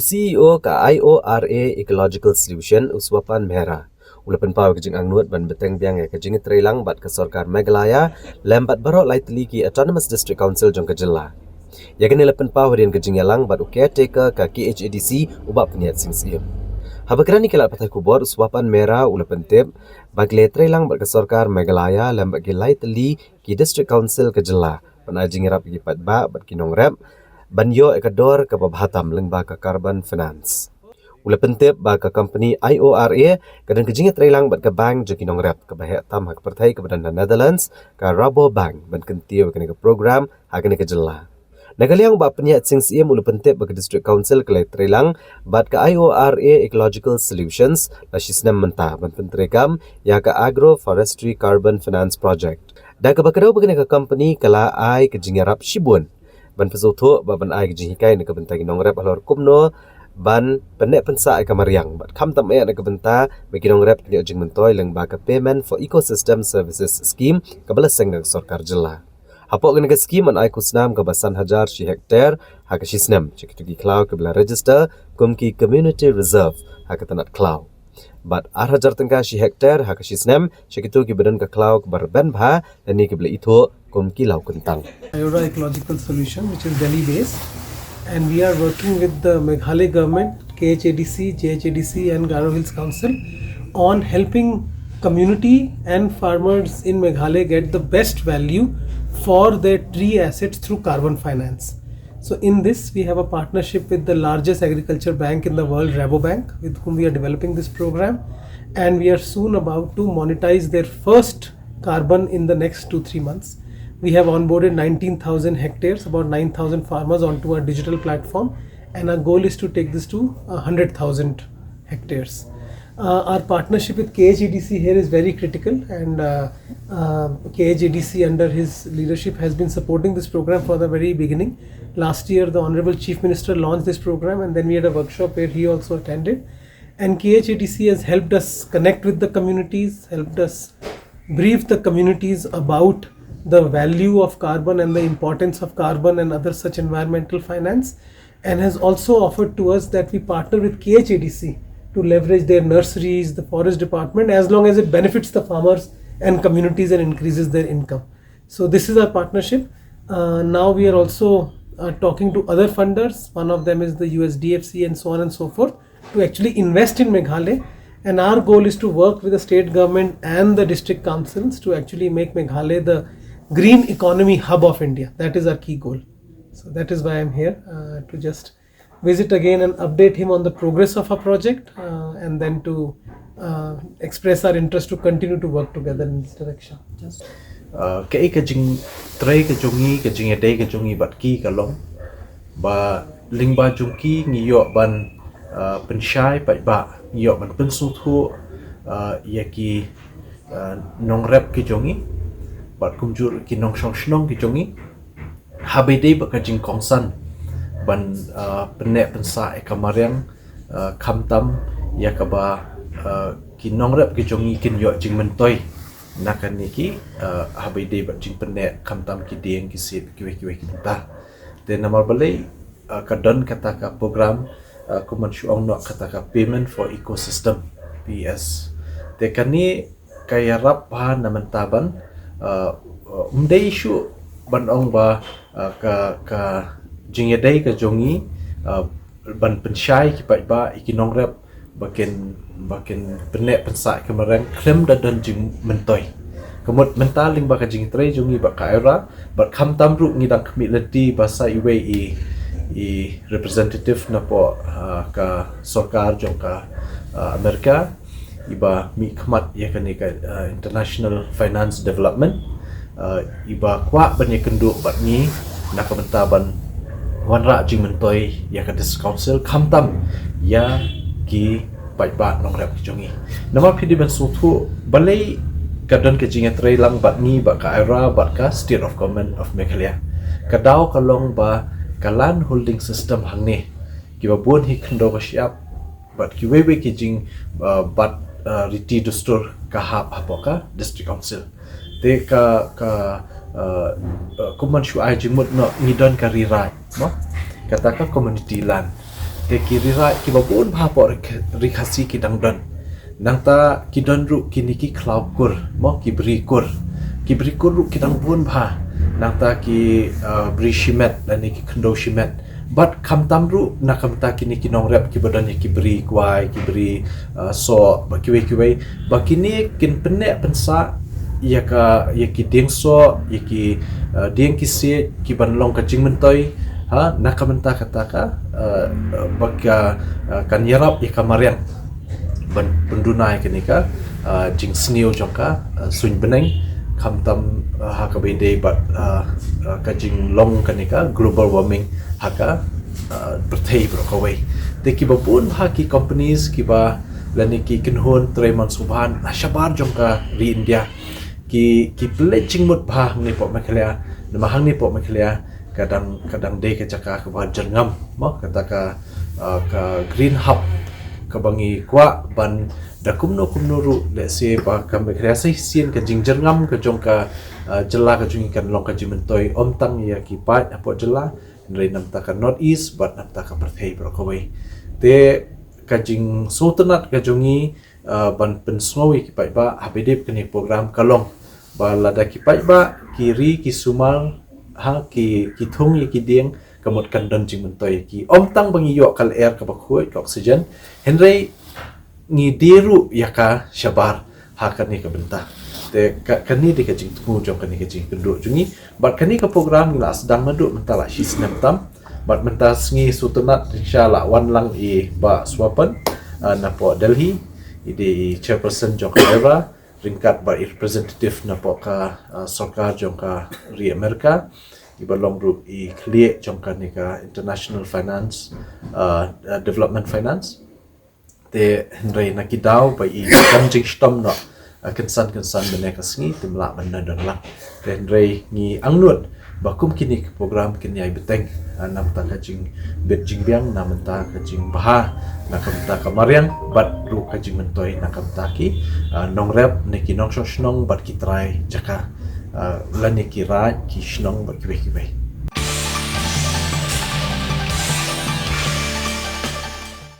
CEO ka IORA Ecological Solution uswapan mera. Ulapan pau kejing angnuat ban beteng biang ya kejing trailang bat ke Sarkar Meghalaya lembat barok lai teliki Autonomous District Council jong kejela. Ya kene lapan pau harian kejing yalang bat caretaker ka KHADC ubak peniat sing siem. Habakrani kelat patai kubor uswapan mera ulapan tip bagle trailang bat ke Sarkar Meghalaya lembat ki lai teli ki District Council kejela. Panajing rap ki pat ba bat kinong rap banyo ekador ke babhatam lengba ke carbon finance. Ula pentip ba ke company IORA kadang kejinga trailang bat ke bank jekinong rep ke bahek tam hak pertai ke badan Netherlands ke Rabobank ban kentiu ke program hak ke jela. Nagaliang ba peniat sing siem ula pentip ba ke district council ke trailang bat ke IORA Ecological Solutions la sisnem mentah ban penterekam ya ke Agroforestry Carbon Finance Project. Da ke bakadau ba ke company kala ai kejinga rap shibun ban pesutu ban ai kejihikai nak bentai nong rep alor kumno ban penek pensa ai kamariang bat kam tam ai nak benta bagi nong rep kini ujung mentoi leng ba ke payment for ecosystem services scheme kabala seng nak sarkar jela hapok kena ke scheme an ai kusnam ke basan hajar shi hektar hak shisnam chikitugi cloud ke bela register kumki community reserve hak tanat cloud bat hajar tengka shi hektar hak shisnam chikitu ki badan ke cloud barban bha dan ni ke bela itu kumki lau kentang. IORA Ecological Solution, which is Delhi based, and we are working with the Meghalaya government, KHADC, JHADC and Garo Hills Council on helping community and farmers in Meghalaya get the best value for their tree assets through carbon finance. So in this we have a partnership with the largest agriculture bank in the world, Rabobank, with whom we are developing this program, and we are soon about to monetize their first carbon in the next 2-3 months. We have onboarded 19,000 hectares, about 9,000 farmers onto our digital platform, and our goal is to take this to 100,000 hectares. Our partnership with KHADC here is very critical, and KHADC under his leadership has been supporting this program from the very beginning. Last year the Honorable Chief Minister launched this program, and then we had a workshop where he also attended, and KHADC has helped us connect with the communities, helped us brief the communities about the value of carbon and the importance of carbon and other such environmental finance, and has also offered to us that we partner with KHADC to leverage their nurseries, the forest department, as long as it benefits the farmers and communities and increases their income. So this is our partnership. Now we are also talking to other funders. One of them is the USDFC and so on and so forth, to actually invest in Meghalaya. And our goal is to work with the state government and the district councils to actually make Meghalaya the green economy hub of India. That is our key goal. So that is why I'm here to just visit again and update him on the progress of our project, and then to express our interest to continue to work together in this direction. Kei kejing tray kejungi kejing edai kejungi batki kalong ba lingba jungki ngiyo ban pensyai pai ba ngiyo ban pensutu yaki nongrep kejungi bat kumjur ki nong shong kejungi habedei ba kejing kongsan ban penek pensa ekamariang kamtam yakaba ki nongrep kejungi kin yo jing mentoi nakan niki habedei ba jing penek kamtam ki dieng ki sit kiwe kita de namar balai kadon kata ka program kuman syuang no kata ka payment for ecosystem PS de kani kaya rap ha namantaban umdai isu ban ong ba ka jingedai ka jongi ban pensyai ki pai ba ikinong rep bakin penek pensa kemarang klem dan jing mentoi kemut mentaling ba ka jing tre jongi ba ka era ba kham tamru ngidang kmilati basa iwe i representative na po ka sarkar jong ka Amerika iba mi khmat ya kani ka international finance development iba kwa bani kenduk bat ni nak bentaban wanra jing mentoi ya ka dis council khamtam ya ki pai ba nong rap jongi nama phidi ban sotu balai kadon ke jinga trai lang bat ni ba ka era bat ka state of government of Meghalaya kadau kalong ba kalan holding system hangne ki ba bon hi khndo ka siap bat ki wewe ki jing bat riti dustur ka hapoka district council te ka kuman shu ai jimut no ngidon ka rirai no kata ka community land te kirira ki babun bha por rikhasi ki dangdan nang ta ki donru ki niki cloud kur mo ki bri kur ru ki dang bun bha nang ta ki bri shimet dan niki kendo shimet but kam tamru na kam ta ki niki nong rep ki badan ki bri kwai ki bri so ba ki ba kini kin penne pensa ya ki ding so ya ki ding ki se ki ban long ka jing mentoi ha nakamenta kataka baka kan yarap ika marian pendunai kenika jing sniu jongka suin beneng kamtam haka bede bat ka jing long kenika global warming haka berthei brokawai te ki babun haki companies ki ba lani ki kinhon treman subhan ashabar jongka ri India ki pledging mut bah ni pok makhlea namahang ni pok makhlea kadang day ke caka ke bahan jerngam mo kata ka green hub ke bangi kwa ban da kumno ru let's say pa ka kreasi sien ke jing jerngam ke jong ka jela ke jung ikan long ka jimentoi om tang ya ki pat apo jela nrai nam ta ka north east but nam ta ka perthei brokawai te ka jing sultanat ka jungi ban pensngowi ki pai ba habedep kini program kalong ba lada ki pai ba kiri ki sumal ha ki thung ki ding kamot kan dan jing mentoi ki om tang bangi yo kal air ka bakhoi ka oxygen henry ngi diru yaka shabar ha kan ni ka benta te kan ni de ka jing tu jong kan ni ka jing kendu jungi bat kan ni ka program la sedang madu mentala shi snap tam bat mentas ngi sultanat insyaallah wan lang i ba swapan na po Delhi ide chairperson jong ka era ringkat ba representative na po ka sarkar jong ka ri Amerika ibalong ru i clear jong ka ni ka international finance development finance te henry nakidaw ba i kanjing stom no kansan beneka sngi timla banda dangla te henry ngi angnut bakum kini program kini ai beteng nam ta kajing betjing biang nam ta kajing baha nakam ta kamarian bat ru kajing mentoi nakam ta ki nong rep neki nong shnong bat ki try jaka lani ki ra ki shnong bat ki